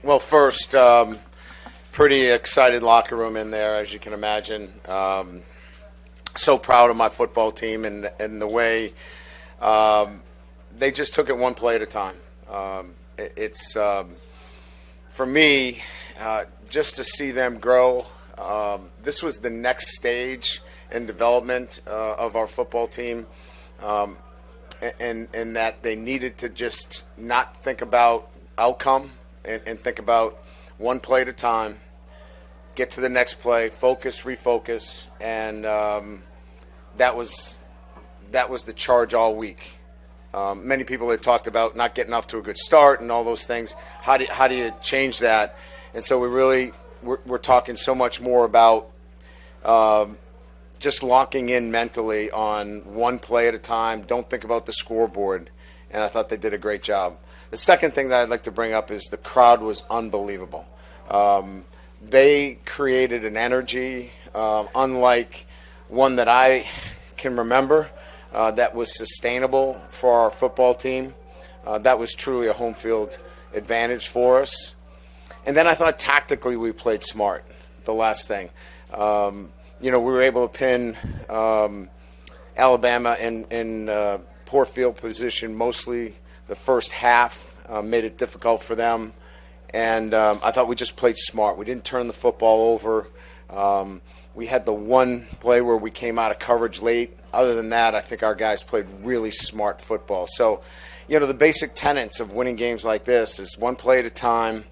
Well, first, pretty excited locker room in there, as you can imagine. So proud of my football team and the way they just took it one play at a time. It's for me, just to see them grow. This was the next stage in development of our football team, and that they needed to just not think about outcome and think about one play at a time, get to the next play, focus, refocus, and that was the charge all week. Many people had talked about not getting off to a good start and all those things. How do you change that? And so we're talking so much more about just locking in mentally on one play at a time. Don't think about the scoreboard. And I thought they did a great job. The second thing that I'd like to bring up is the crowd was unbelievable. They created an energy unlike one that I can remember that was sustainable for our football team. That was truly a home field advantage for us. And then I thought tactically we played smart, the last thing. We were able to pin Alabama in poor field position mostly the first half, made it difficult for them. And I thought we just played smart. We didn't turn the football over. We had the one play where we came out of coverage late. Other than that, I think our guys played really smart football. So, the basic tenets of winning games like this is one play at a time,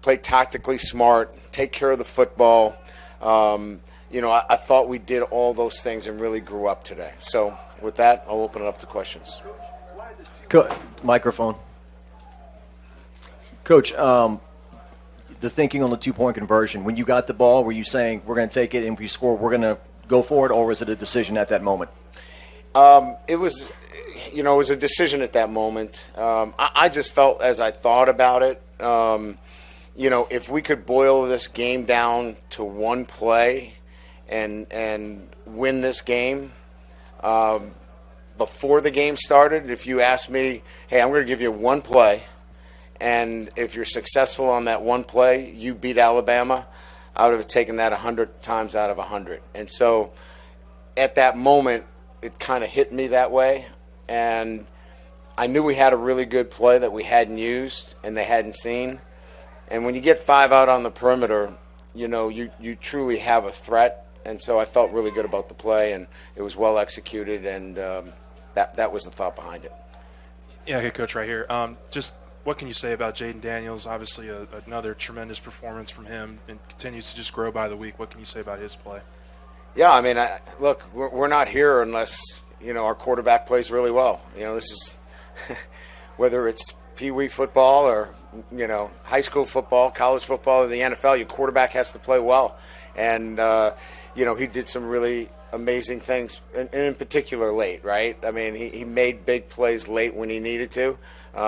play tactically smart, take care of the football. I thought we did all those things and really grew up today. So with that, I'll open it up to questions. Microphone. Coach, the thinking on the two-point conversion, when you got the ball, were you saying we're going to take it and if we score, we're going to go for it, or was it a decision at that moment? It was a decision at that moment. I just felt as I thought about it, if we could boil this game down to one play and win this game before the game started, if you asked me, hey, I'm going to give you one play, and if you're successful on that one play, you beat Alabama, I would have taken that 100 times out of 100. And so at that moment, it kind of hit me that way. And I knew we had a really good play that we hadn't used and they hadn't seen. And when you get 5 out on the perimeter, you truly have a threat. And so I felt really good about the play, and it was well executed, and that was the thought behind it. Yeah, hey, Coach, right here. Just what can you say about Jaden Daniels? Obviously, another tremendous performance from him, and continues to just grow by the week. What can you say about his play? Yeah, I mean, look, we're not here unless our quarterback plays really well. This is whether it's Pee Wee football or high school football, college football, or the NFL. Your quarterback has to play well, and he did some really amazing things, and in particular late, right? I mean, he made big plays late when he needed to.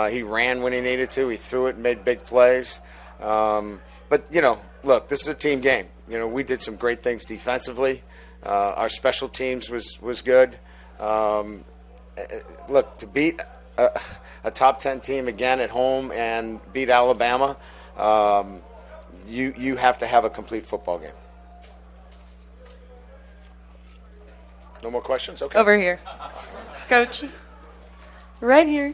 He ran when he needed to. He threw it and made big plays. But, look, this is a team game. We did some great things defensively. Our special teams was good. Look, to beat a top 10 team again at home and beat Alabama, you have to have a complete football game. No more questions? Okay. Over here. Coach. Right here.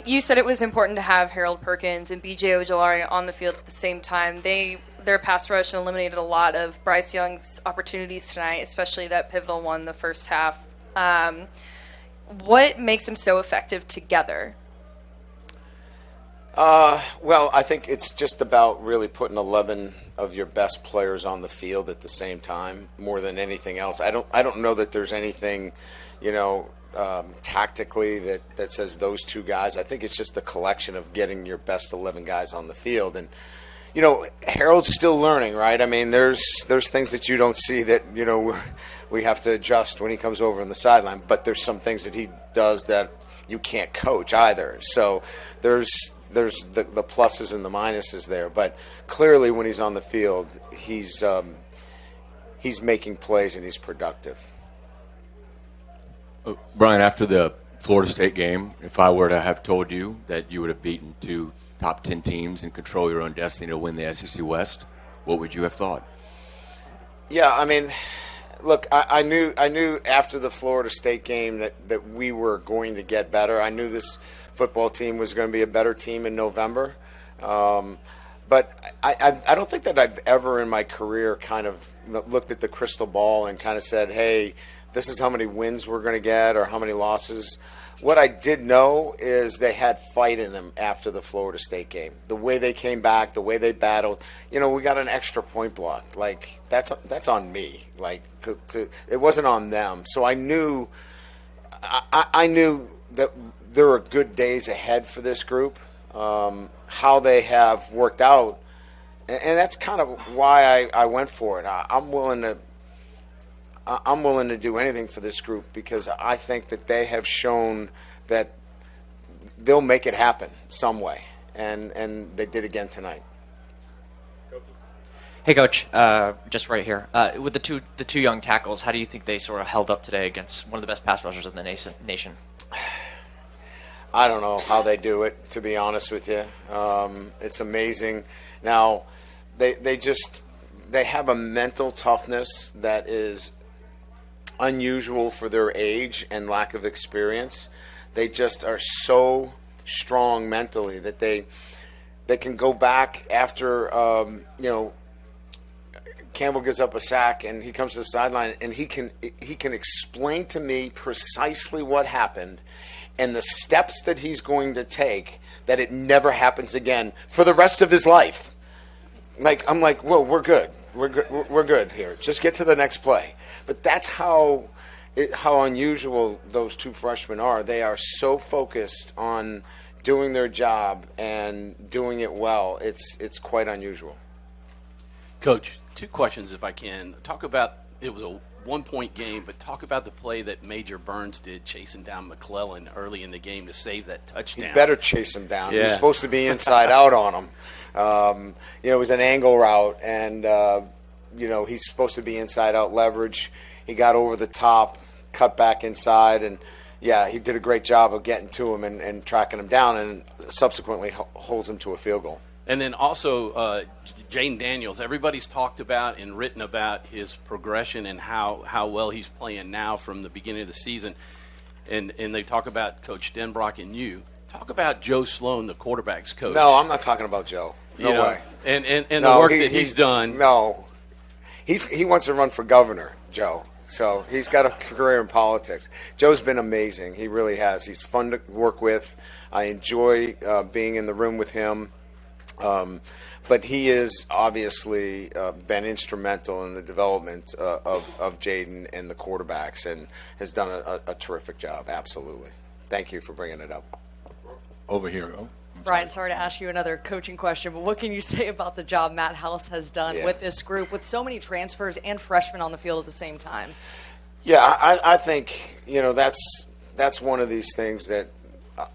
You said it was important to have Harold Perkins and B.J. Ojolari on the field at the same time. Their pass rush eliminated a lot of Bryce Young's opportunities tonight, especially that pivotal one the first half. What makes them so effective together? Well, I think it's just about really putting 11 of your best players on the field at the same time more than anything else. I don't know that there's anything, tactically that says those two guys. I think it's just the collection of getting your best 11 guys on the field. And, Harold's still learning, right? I mean, there's things that you don't see that, we have to adjust when he comes over on the sideline. But there's some things that he does that you can't coach either. So there's the pluses and the minuses there. But clearly when he's on the field, he's he's making plays and he's productive. Brian, after the Florida State game, if I were to have told you that you would have beaten 2 top 10 teams and control your own destiny to win the SEC West, what would you have thought? Yeah, I mean, look, I knew after the Florida State game that we were going to get better. I knew this football team was going to be a better team in November. But I don't think that I've ever in my career kind of looked at the crystal ball and kind of said, hey, this is how many wins we're going to get or how many losses. What I did know is they had fight in them after the Florida State game. The way they came back, the way they battled. We got an extra point block. Like, that's on me. Like, it wasn't on them. So I knew that there were good days ahead for this group. How they have worked out, and that's kind of why I went for it. I'm willing to do anything for this group because I think that they have shown that they'll make it happen some way, and they did again tonight. Hey, Coach, just right here. With the two young tackles, how do you think they sort of held up today against one of the best pass rushers in the nation? I don't know how they do it, to be honest with you. It's amazing. Now, they have a mental toughness that is unusual for their age and lack of experience. They just are so strong mentally that they can go back after Campbell gives up a sack and he comes to the sideline and he can explain to me precisely what happened and the steps that he's going to take that it never happens again for the rest of his life. I'm like, well, we're good. We're good here. Just get to the next play. But that's how unusual those 2 freshmen are. They are so focused on doing their job and doing it well. It's quite unusual. Coach, 2 questions if I can. Talk about, it was a 1-point game, but talk about the play that Major Burns did chasing down McClellan early in the game to save that touchdown. He better chase him down. Yeah. He was supposed to be inside out on him. It was an angle route, and he's supposed to be inside out leverage. He got over the top, cut back inside, and he did a great job of getting to him and tracking him down, and subsequently holds him to a field goal. And then also Jaden Daniels. Everybody's talked about and written about his progression and how well he's playing now from the beginning of the season. And they talk about Coach Denbrock and you. Talk about Joe Sloan, the quarterback's coach. No, I'm not talking about Joe. No way. And the work that he's done. No. He wants to run for governor, Joe. So he's got a career in politics. Joe's been amazing. He really has. He's fun to work with. I enjoy being in the room with him. But he has obviously been instrumental in the development of Jaden and the quarterbacks and has done a terrific job. Absolutely. Thank you for bringing it up. Over here. Oh, Brian, sorry to ask you another coaching question, but what can you say about the job Matt House has done with this group with so many transfers and freshmen on the field at the same time? Yeah, I think, that's one of these things that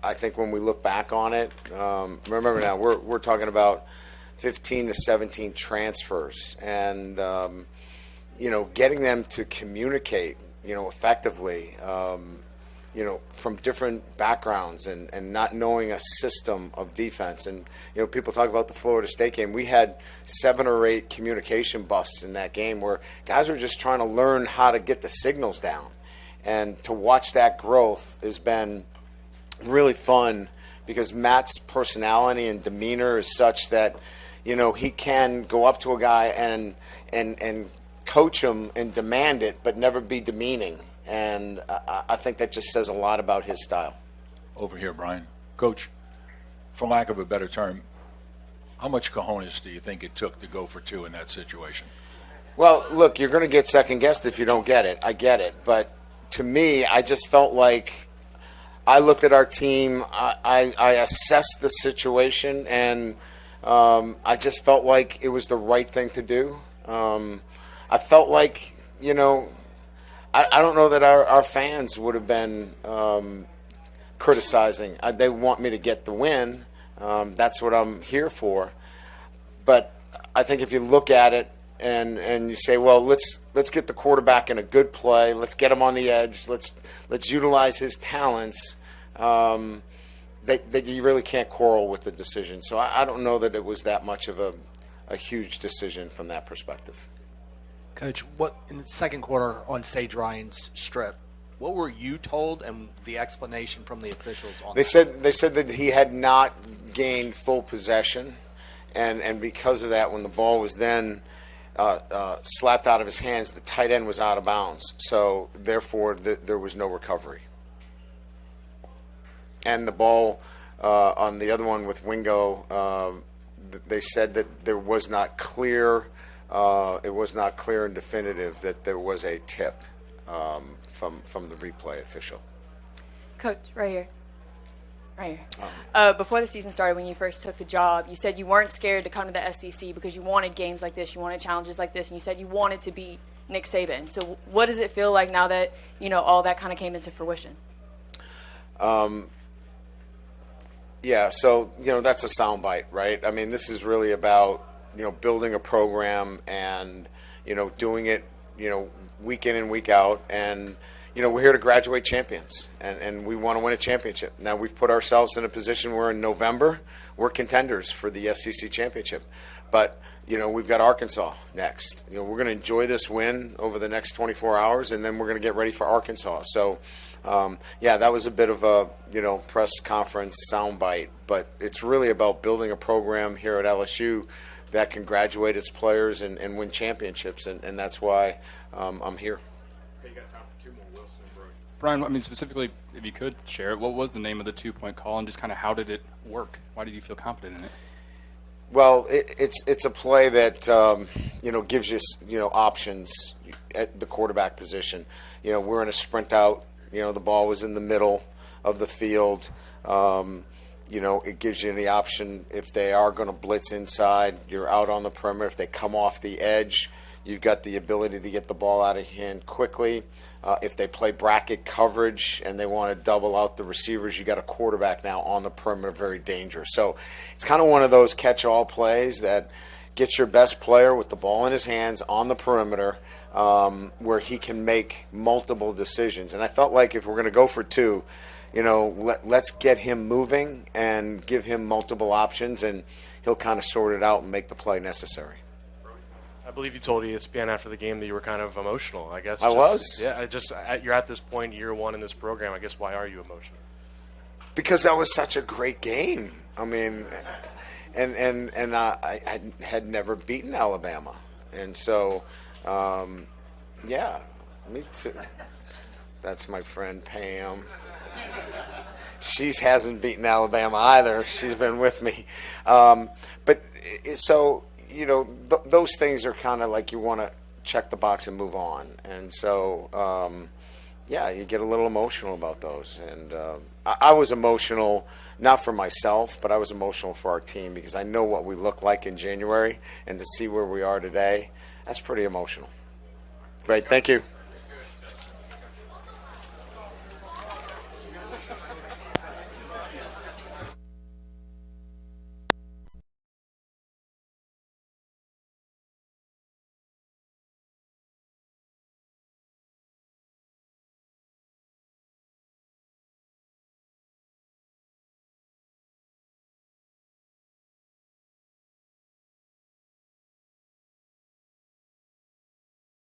I think when we look back on it, remember now, we're talking about 15 to 17 transfers and, getting them to communicate, effectively, from different backgrounds and not knowing a system of defense. And, people talk about the Florida State game. We had 7 or 8 communication busts in that game where guys were just trying to learn how to get the signals down. And to watch that growth has been really fun because Matt's personality and demeanor is such that, he can go up to a guy and coach him and demand it, but never be demeaning. And I think that just says a lot about his style. over here, Brian. Coach, for lack of a better term, how much cojones do you think it took to go for 2 in that situation? Well, look, you're going to get second-guessed if you don't get it. I get it. But to me, I just felt like I looked at our team, I assessed the situation, and I just felt like it was the right thing to do. I felt like, I don't know that our fans would have been criticizing. They want me to get the win. That's what I'm here for. But I think if you look at it and you say, well, let's get the quarterback in a good play. Let's get him on the edge. Let's utilize his talents. That you really can't quarrel with the decision. So I don't know that it was that much of a huge decision from that perspective. Coach, what in the second quarter on Sage Ryan's strip, what were you told and the explanation from the officials on They that? said that he had not gained full possession, and because of that, when the ball was then slapped out of his hands, the tight end was out of bounds. So therefore, there was no recovery. And the ball on the other one with Wingo, they said that there was not clear. It was not clear and definitive that there was a tip from the replay official. Coach, right here. Before the season started, when you first took the job, you said you weren't scared to come to the SEC because you wanted games like this, you wanted challenges like this, and you said you wanted to beat Nick Saban. So what does it feel like now that all that kind of came into fruition? Yeah, so that's a soundbite, right? I mean, this is really about building a program and doing it week in and week out, and we're here to graduate champions, and we want to win a championship. Now we've put ourselves in a position where in November we're contenders for the SEC championship, but we've got Arkansas next. We're going to enjoy this win over the next 24 hours, and then we're going to get ready for Arkansas. So. That was a bit of a press conference soundbite, but it's really about building a program here at LSU that can graduate its players and win championships, and that's why I'm here. Okay, you got time for two more, Wilson and Brian. Brian, I mean, specifically, if you could share it, what was the name of the 2-point call, and just kind of how did it work? Why did you feel confident in it? Well, it's a play that gives you options at the quarterback position. We're in a sprint out. The ball was in the middle of the field. It gives you the option if they are going to blitz inside, you're out on the perimeter. If they come off the edge, you've got the ability to get the ball out of hand quickly. If they play bracket coverage and they want to double out the receivers, you got a quarterback now on the perimeter, very dangerous. So it's kind of one of those catch-all plays that gets your best player with the ball in his hands on the perimeter, where he can make multiple decisions. And I felt like if we're going to go for two, let's get him moving and give him multiple options, and he'll kind of sort it out and make the play necessary. I believe you told ESPN after the game that you were kind of emotional. I guess I was. Yeah, you're at this point, year one in this program. I guess why are you emotional? Because that was such a great game. I mean, and I had never beaten Alabama, and so. Me too. That's my friend Pam. She hasn't beaten Alabama either. She's been with me. Those things are kind of like you want to check the box and move on. And so, you get a little emotional about those. And I was emotional, not for myself, but I was emotional for our team because I know what we look like in January, and to see where we are today, that's pretty emotional. Great, thank you.